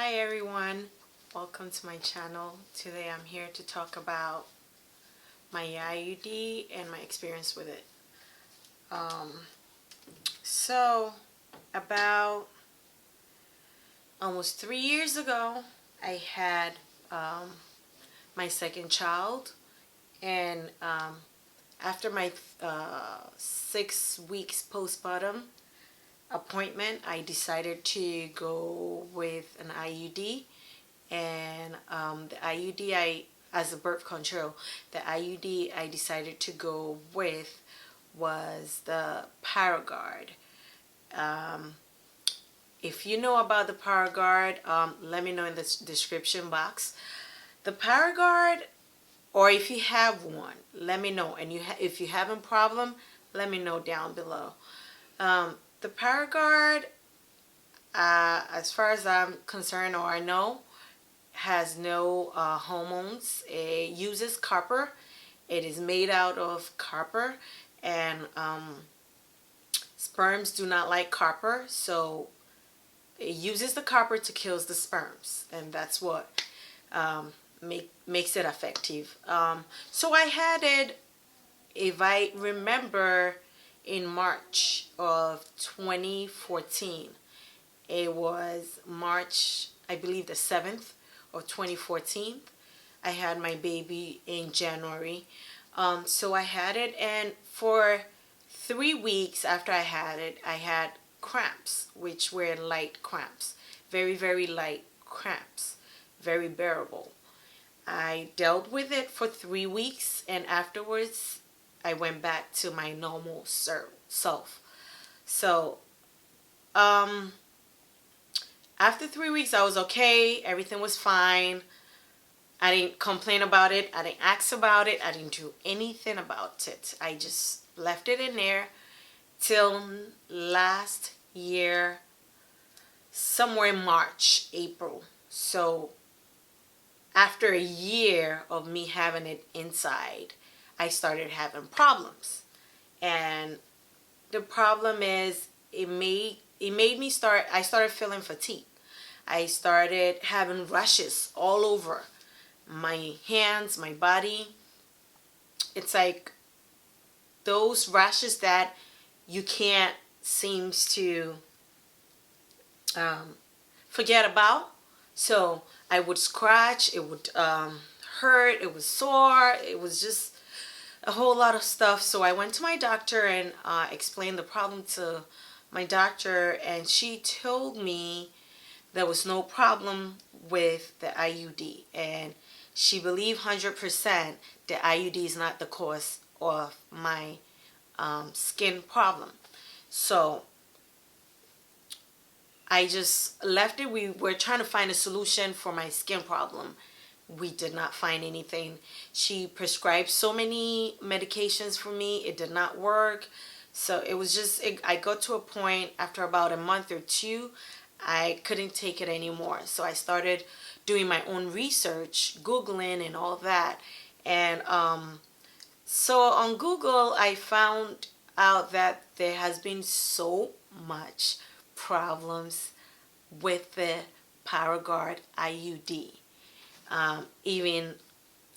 Hi everyone, welcome to my channel. Today I'm here to talk about my IUD and my experience with it. So about almost 3 years ago I had my second child, and after my 6 weeks postpartum appointment I decided to go with an IUD. And the IUD as a birth control, the IUD I decided to go with was the Paragard. If you know about the Paragard, let me know in the description box. The Paragard, or if you have one, let me know. And if you have a problem, let me know down below. The Paragard, as far as I'm concerned, or I know, has no hormones. It uses copper. It is made out of copper, and sperms do not like copper, so it uses the copper to kill the sperms, and that's what makes it effective. So I had it, if I remember, in March of 2014. It was March, I believe the 7th of 2014. I had my baby in January. So I had it, and for 3 weeks after I had it, I had cramps, which were light cramps. Very, very light cramps. Very bearable. I dealt with it for 3 weeks, and afterwards I went back to my normal self. So, after 3 weeks I was okay. Everything was fine. I didn't complain about it. I didn't ask about it. I didn't do anything about it. I just left it in there till last year, somewhere in March, April. So after a year of me having it inside, I started having problems. And the problem is it made me I started feeling fatigue. I started having rashes all over my hands, my body. It's like those rashes that you can't seem to forget about. So I would scratch, it would hurt, it was sore, it was just a whole lot of stuff. So I went to my doctor and explained the problem to my doctor, and she told me there was no problem with the IUD, and she believed 100% the IUD is not the cause of my skin problem. So I just left it. We were trying to find a solution for my skin problem. We did not find anything. She prescribed so many medications for me. It did not work. So it was just, I got to a point after about a month or two, I couldn't take it anymore. So I started doing my own research, Googling and all that. And so on Google, I found out that there has been so much problems with the Paragard IUD, even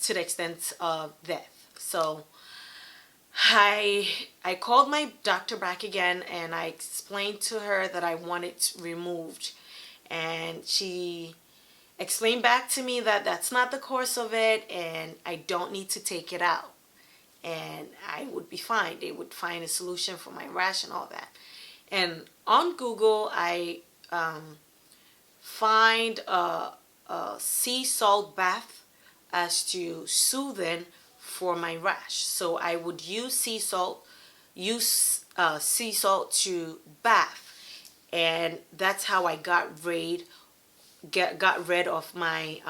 to the extent of death. So I called my doctor back again, and I explained to her that I want it removed, and she explained back to me that that's not the course of it, and I don't need to take it out, and I would be fine. They would find a solution for my rash and all that. And on Google I find a sea salt bath as to soothing for my rash. So I would use sea salt to bath, and that's how I got rid of my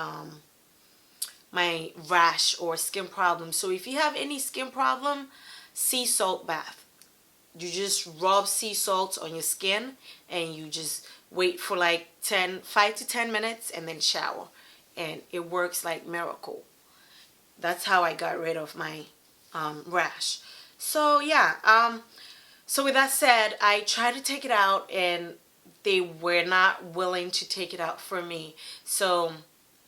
my rash or skin problem. So if you have any skin problem, sea salt bath. You just rub sea salt on your skin, and you just wait for like 5 to 10 minutes and then shower, and it works like miracle. That's how I got rid of my rash. So yeah, so with that said, I tried to take it out, and they were not willing to take it out for me. So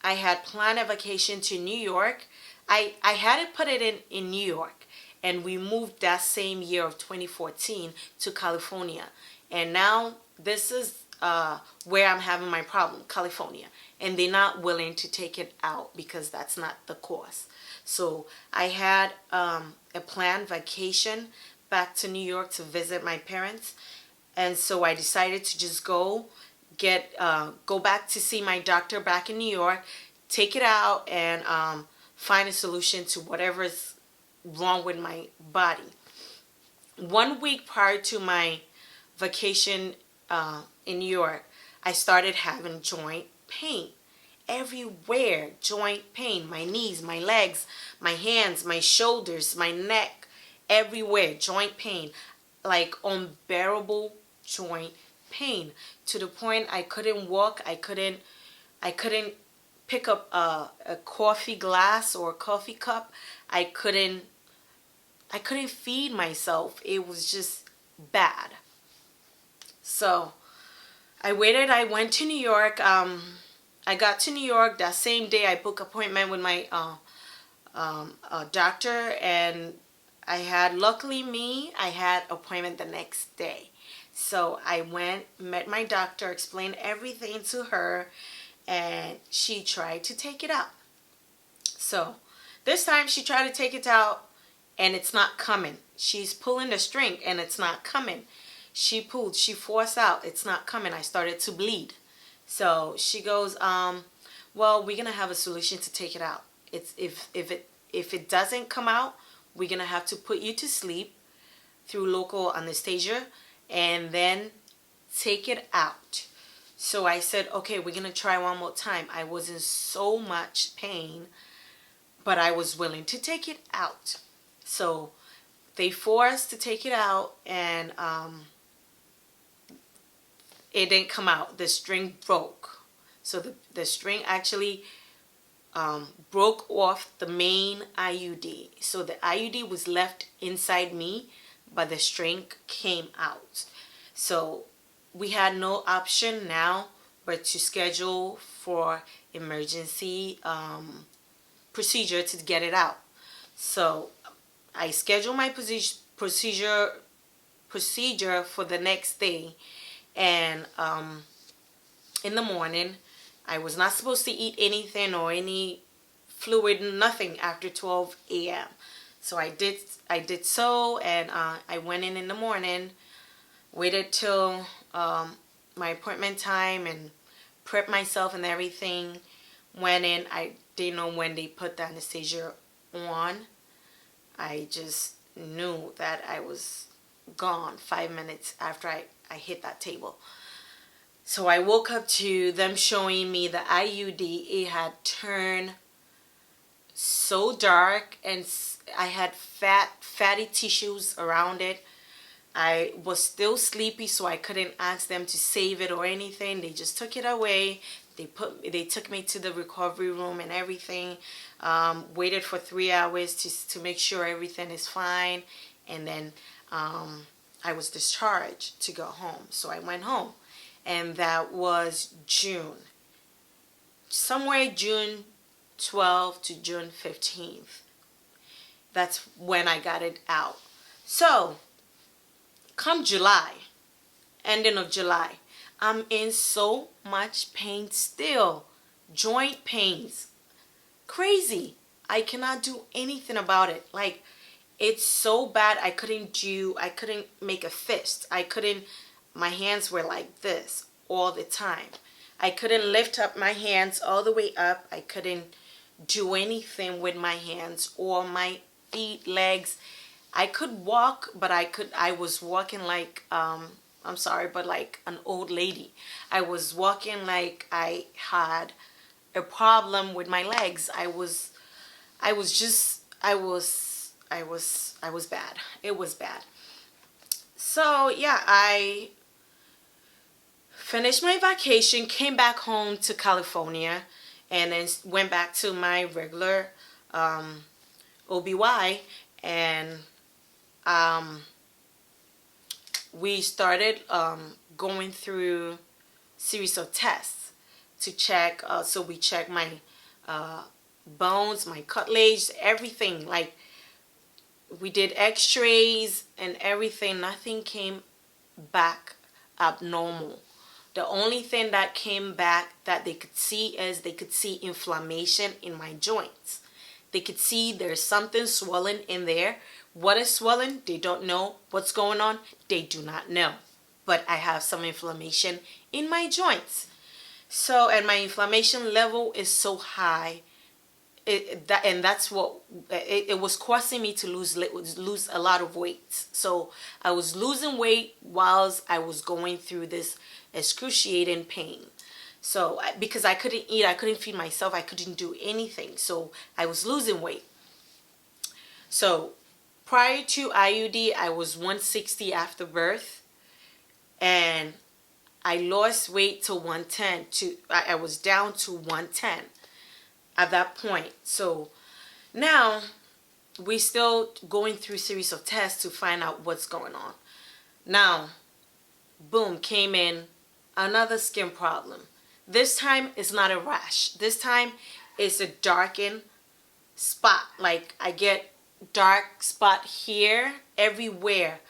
I had planned a vacation to New York. I had it put it in New York, and we moved that same year of 2014 to California. And now this is where I'm having my problem, California. And they're not willing to take it out because that's not the cost. So I had a planned vacation back to New York to visit my parents. And so I decided to just go back to see my doctor back in New York, take it out, and find a solution to whatever's wrong with my body. 1 week prior to my vacation in New York, I started having joint pain. Everywhere, joint pain. My knees, my legs, my hands, my shoulders, my neck, everywhere, joint pain. Like unbearable joint pain, to the point I couldn't walk. I couldn't pick up a coffee glass or a coffee cup. I couldn't feed myself. It was just bad. So I waited. I went to New York. I got to New York that same day. I booked an appointment with my doctor, and I had, luckily I had appointment the next day. So I went, met my doctor, explained everything to her, and she tried to take it out. So this time she tried to take it out, and it's not coming. She's pulling the string, and it's not coming. She pulled, she forced out, it's not coming. I started to bleed. So she goes, well, we're gonna have a solution to take it out. It's if it doesn't come out, we're gonna have to put you to sleep through local anesthesia and then take it out. So I said, okay, we're gonna try one more time. I was in so much pain, but I was willing to take it out. So they forced to take it out, and it didn't come out. The string broke. So the string actually broke off the main IUD. So the IUD was left inside me, but the string came out. So we had no option now but to schedule for emergency procedure to get it out. So I scheduled my procedure for the next day, and in the morning, I was not supposed to eat anything or any fluid, nothing after 12 a.m. So I did so, and I went in the morning, waited till my appointment time and prepped myself and everything. Went in. I didn't know when they put the anesthesia on. I just knew that I was gone 5 minutes after I hit that table. So I woke up to them showing me the IUD. It had turned so dark, and I had fatty tissues around it. I was still sleepy, so I couldn't ask them to save it or anything. They just took it away. They took me to the recovery room and everything. Waited for 3 hours to make sure everything is fine, and then I was discharged to go home. So I went home, and that was June. Somewhere June 12th to June 15th. That's when I got it out. So come July, ending of July, I'm in so much pain still. Joint pains. Crazy. I cannot do anything about it. Like, it's so bad. I couldn't make a fist. My hands were like this all the time. I couldn't lift up my hands all the way up. I couldn't do anything with my hands or my feet, legs. I could walk, but I was walking like, I'm sorry, but like an old lady. I was walking like I had a problem with my legs. I was bad. It was bad. So yeah, I finished my vacation, came back home to California, and then went back to my regular OBY, and we started going through series of tests to check. So we check my bones, my cartilage, everything. Like, we did x-rays and everything. Nothing came back abnormal. The only thing that came back that they could see is they could see inflammation in my joints. They could see there's something swollen in there. What is swollen? They don't know. What's going on? They do not know. But I have some inflammation in my joints. So, and my inflammation level is so high. That's what it was causing me to lose a lot of weight. So I was losing weight whilst I was going through this excruciating pain. So because I couldn't eat, I couldn't feed myself, I couldn't do anything. So I was losing weight. So prior to IUD, I was 160 after birth, and I lost weight to 110. I was down to 110 at that point. So now we still going through series of tests to find out what's going on. Now, boom, came in another skin problem. This time it's not a rash. This time it's a darkened spot. Like, I get dark spot here, everywhere.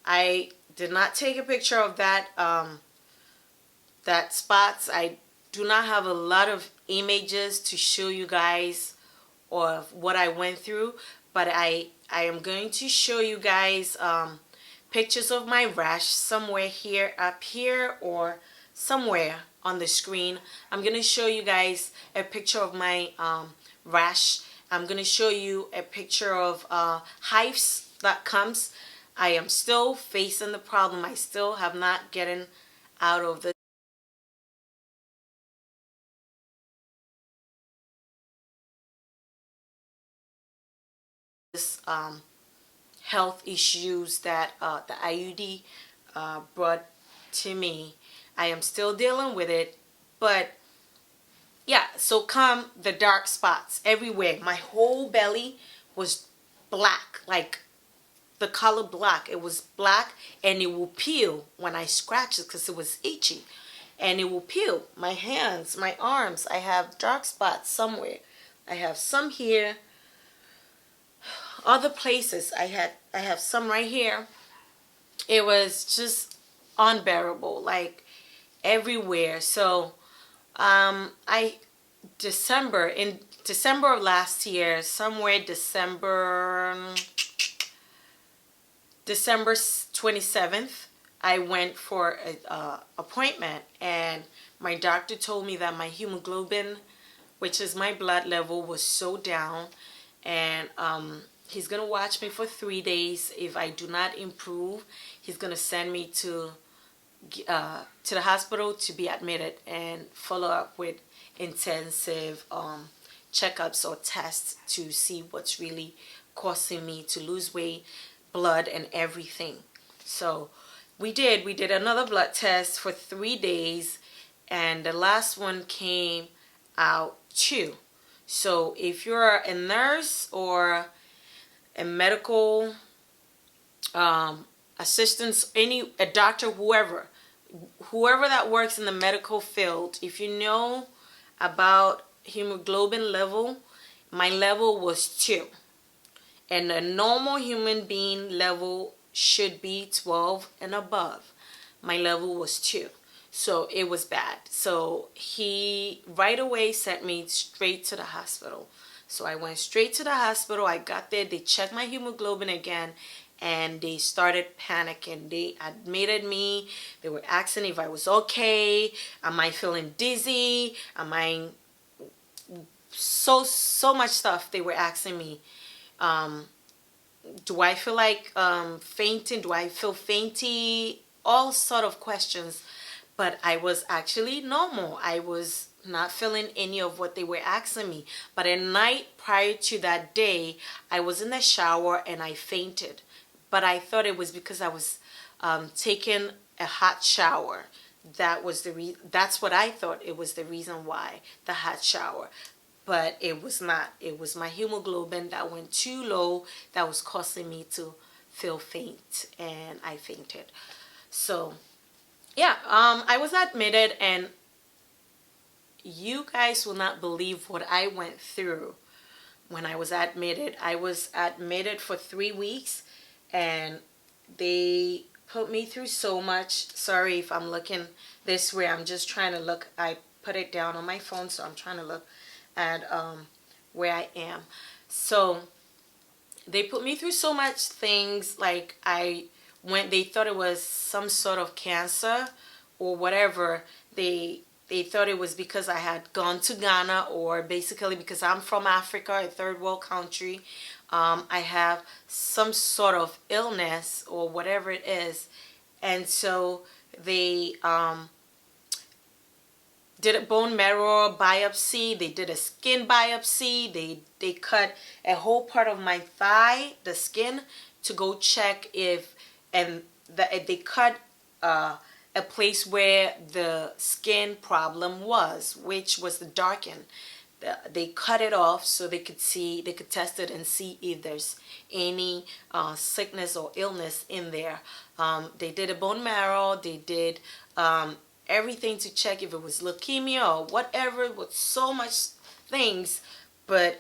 I did not take a picture of that that spots. I do not have a lot of images to show you guys of what I went through, but I am going to show you guys pictures of my rash somewhere here, up here, or somewhere on the screen. I'm going to show you guys a picture of my rash. I'm going to show you a picture of hives that comes. I am still facing the problem. I still have not gotten out of this health issues that the IUD brought to me. I am still dealing with it, but yeah, so come the dark spots everywhere. My whole belly was black, like the color black. It was black, and it will peel when I scratch it because it was itchy, and it will peel. My hands, my arms, I have dark spots somewhere. I have some here, other places. I have some right here. It was just unbearable, like everywhere. So in December of last year, somewhere December 27th, I went for an appointment, and my doctor told me that my hemoglobin, which is my blood level, was so down, and he's gonna watch me for 3 days. If I do not improve, he's gonna send me to the hospital to be admitted and follow up with intensive checkups or tests to see what's really causing me to lose weight, blood, and everything. So we did another blood test for 3 days, and the last one came out too. So if you're a nurse or a medical assistant, a doctor, whoever that works in the medical field, if you know about hemoglobin level, my level was 2, and a normal human being level should be 12 and above. My level was 2, so it was bad. So he right away sent me straight to the hospital. So I went straight to the hospital. I got there, they checked my hemoglobin again, and they started panicking. They admitted me. They were asking if I was okay. Am I feeling dizzy? Am I so much stuff they were asking me. Do I feel like fainting? Do I feel fainty? All sort of questions. But I was actually normal. I was not feeling any of what they were asking me. But at night prior to that day, I was in the shower and I fainted. But I thought it was because I was taking a hot shower. That's what I thought. It was the reason why, the hot shower. But it was not. It was my hemoglobin that went too low that was causing me to feel faint, and I fainted. So Yeah, I was admitted, and you guys will not believe what I went through when I was admitted. I was admitted for 3 weeks, and they put me through so much. Sorry if I'm looking this way. I'm just trying to look. I put it down on my phone, so I'm trying to look at where I am. So they put me through so much things. Like they thought it was some sort of cancer or whatever. They thought it was because I had gone to Ghana, or basically because I'm from Africa, a third world country. I have some sort of illness or whatever it is. And so they did a bone marrow biopsy. They did a skin biopsy. They cut a whole part of my thigh, the skin, to go check if, and they cut a place where the skin problem was, which was the darken. They cut it off so they could see, they could test it and see if there's any sickness or illness in there. They did a bone marrow. They did everything to check if it was leukemia or whatever, with so much things. But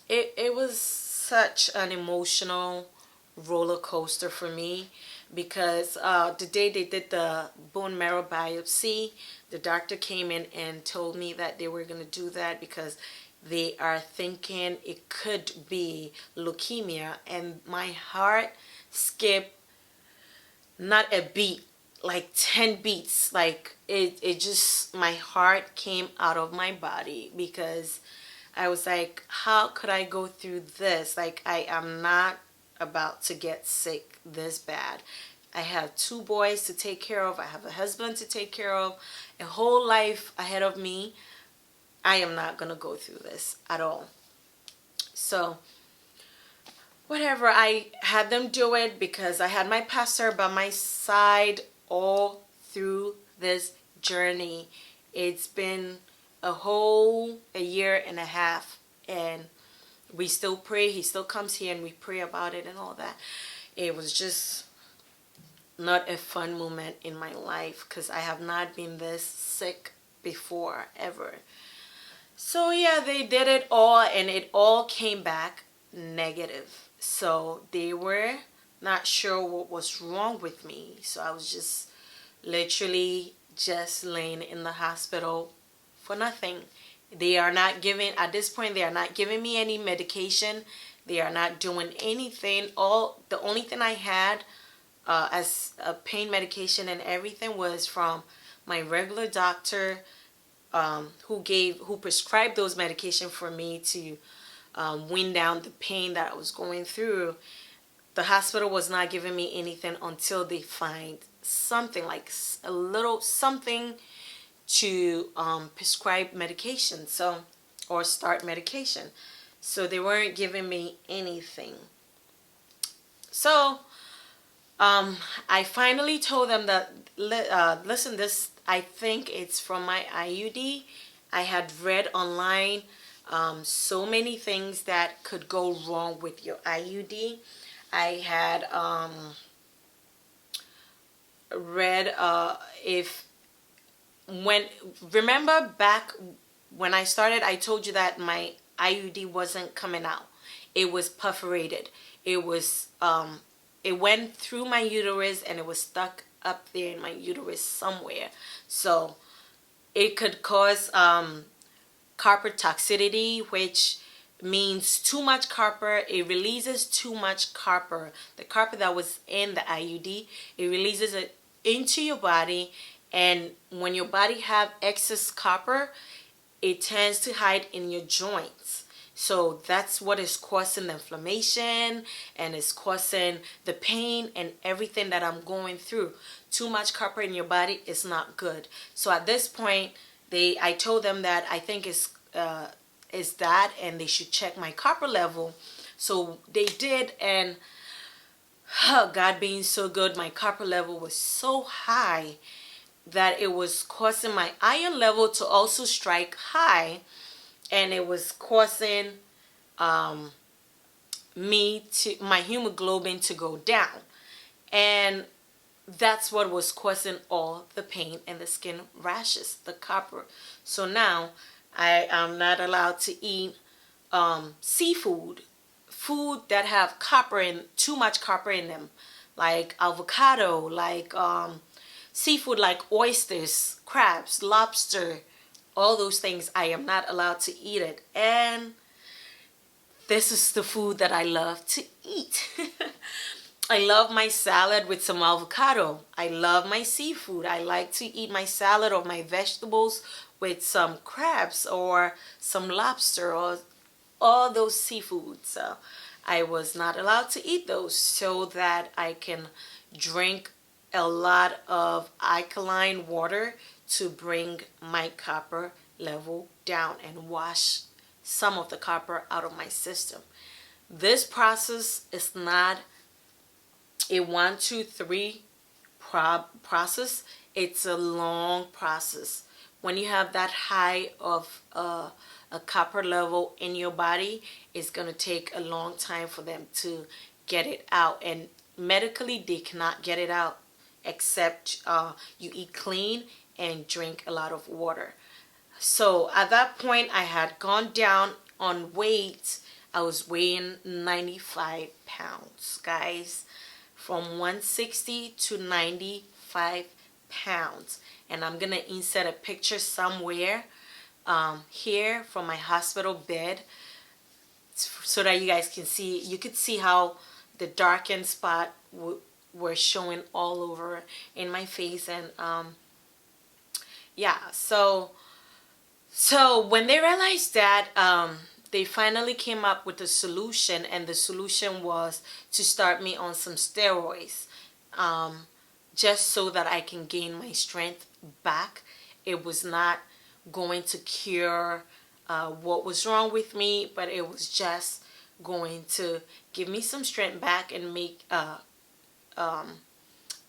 it was such an emotional roller coaster for me, because the day they did the bone marrow biopsy, the doctor came in and told me that they were going to do that because they are thinking it could be leukemia. And my heart skipped not a beat, like 10 beats. Like it just, my heart came out of my body, because I was like, how could I go through this? Like, I am not about to get sick this bad. I have 2 boys to take care of. I have a husband to take care of, a whole life ahead of me. I am not going to go through this at all. So whatever, I had them do it because I had my pastor by my side all through this journey. It's been a year and a half, and we still pray. He still comes here and we pray about it and all that. It was just not a fun moment in my life, because I have not been this sick before, ever. So yeah, they did it all, and it all came back negative. So they were not sure what was wrong with me. So I was just literally just laying in the hospital for nothing. They are not giving, at this point, they are not giving me any medication. They are not doing anything. The only thing I had as a pain medication and everything was from my regular doctor, who prescribed those medication for me to wind down the pain that I was going through. The hospital was not giving me anything until they find something, like a little something to prescribe medication, or start medication. So they weren't giving me anything. So I finally told them that, listen, this, I think it's from my IUD. I had read online so many things that could go wrong with your IUD. I had read remember back when I started, I told you that my IUD wasn't coming out. It was perforated. It went through my uterus, and it was stuck up there in my uterus somewhere. So it could cause copper toxicity, which means too much copper. It releases too much copper. The copper that was in the IUD, it releases it into your body, and when your body have excess copper, it tends to hide in your joints. So that's what is causing the inflammation, and it's causing the pain and everything that I'm going through. Too much copper in your body is not good. So at this point, I told them that I think is that, and they should check my copper level. So they did, and God being so good, my copper level was so high that it was causing my iron level to also strike high, and it was causing my hemoglobin to go down. And that's what was causing all the pain and the skin rashes, the copper. So now I am not allowed to eat seafood, food that have copper in, too much copper in them, like avocado, like seafood like oysters, crabs, lobster, all those things. I am not allowed to eat it. And this is the food that I love to eat. I love my salad with some avocado. I love my seafood. I like to eat my salad or my vegetables with some crabs or some lobster or all those seafoods. So I was not allowed to eat those so that I can drink a lot of alkaline water to bring my copper level down and wash some of the copper out of my system. This process is not a 1, 2, 3 process. It's a long process. When you have that high of a copper level in your body, it's going to take a long time for them to get it out. And medically, they cannot get it out except you eat clean and drink a lot of water. So at that point, I had gone down on weight. I was weighing 95 pounds, guys, from 160 to 95 pounds. And I'm going to insert a picture somewhere here from my hospital bed so that you guys can see. You could see how the darkened spot were showing all over in my face. And yeah, so when they realized that, they finally came up with a solution, and the solution was to start me on some steroids, just so that I can gain my strength back. It was not going to cure what was wrong with me, but it was just going to give me some strength back and make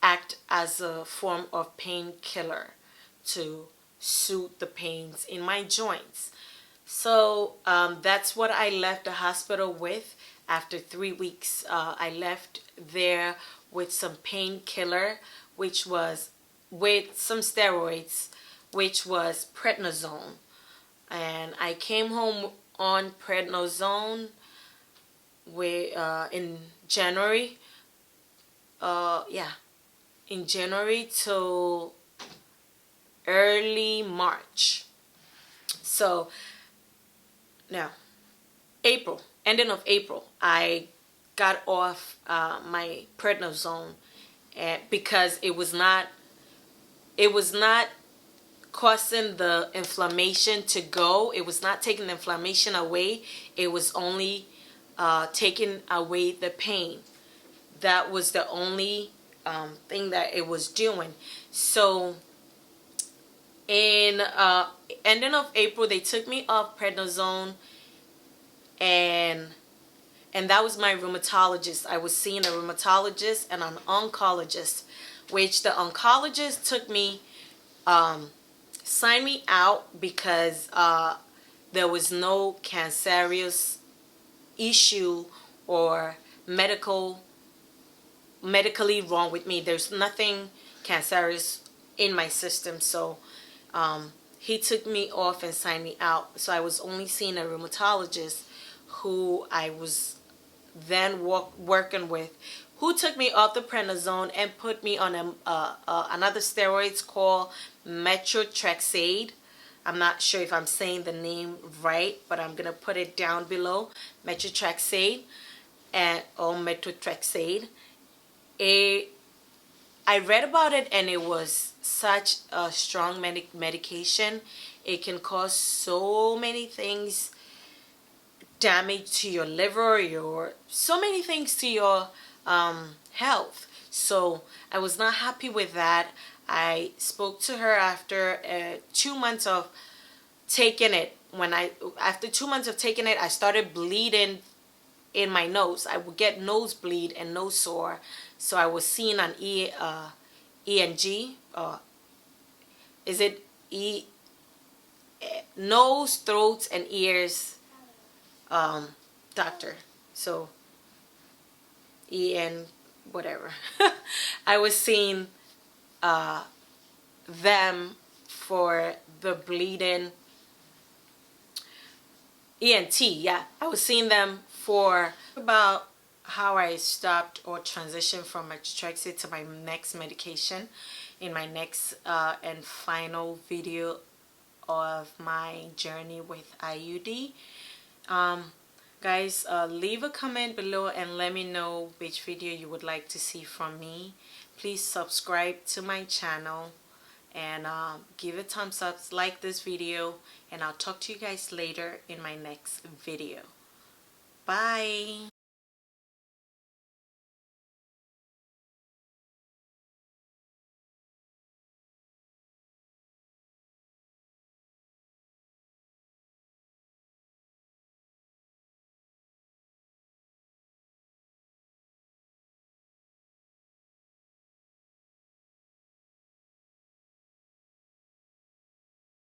act as a form of painkiller to soothe the pains in my joints. So that's what I left the hospital with. After 3 weeks, I left there with some painkiller, which was with some steroids, which was prednisone. And I came home on prednisone in January. In January till early March. So now, ending of April, I got off my prednisone, because it was not causing the inflammation to go. It was not taking the inflammation away. It was only taking away the pain. That was the only thing that it was doing. So in ending of April, they took me off prednisone, and that was my rheumatologist. I was seeing a rheumatologist and an oncologist, which the oncologist took me, signed me out because there was no cancerous issue or medically wrong with me. There's nothing cancerous in my system. So he took me off and signed me out. So I was only seeing a rheumatologist who I was then working with, who took me off the prednisone and put me on another steroids called methotrexate. I'm not sure if I'm saying the name right, but I'm going to put it down below. Methotrexate or methotrexate. I read about it, and it was such a strong medication. It can cause so many things, damage to your liver, so many things to your health. So I was not happy with that. I spoke to her after 2 months of taking it. After 2 months of taking it, I started bleeding in my nose. I would get nosebleed and nose sore. So I was seeing an ENG. Is it nose, throat, and ears doctor? So ENT. whatever. I was seeing them for the bleeding ENT. Yeah, I was seeing them for about how I stopped or transitioned from methotrexate to my next medication in my next and final video of my journey with IUD. Guys, leave a comment below and let me know which video you would like to see from me. Please subscribe to my channel and give it a thumbs up, like this video, and I'll talk to you guys later in my next video. Bye.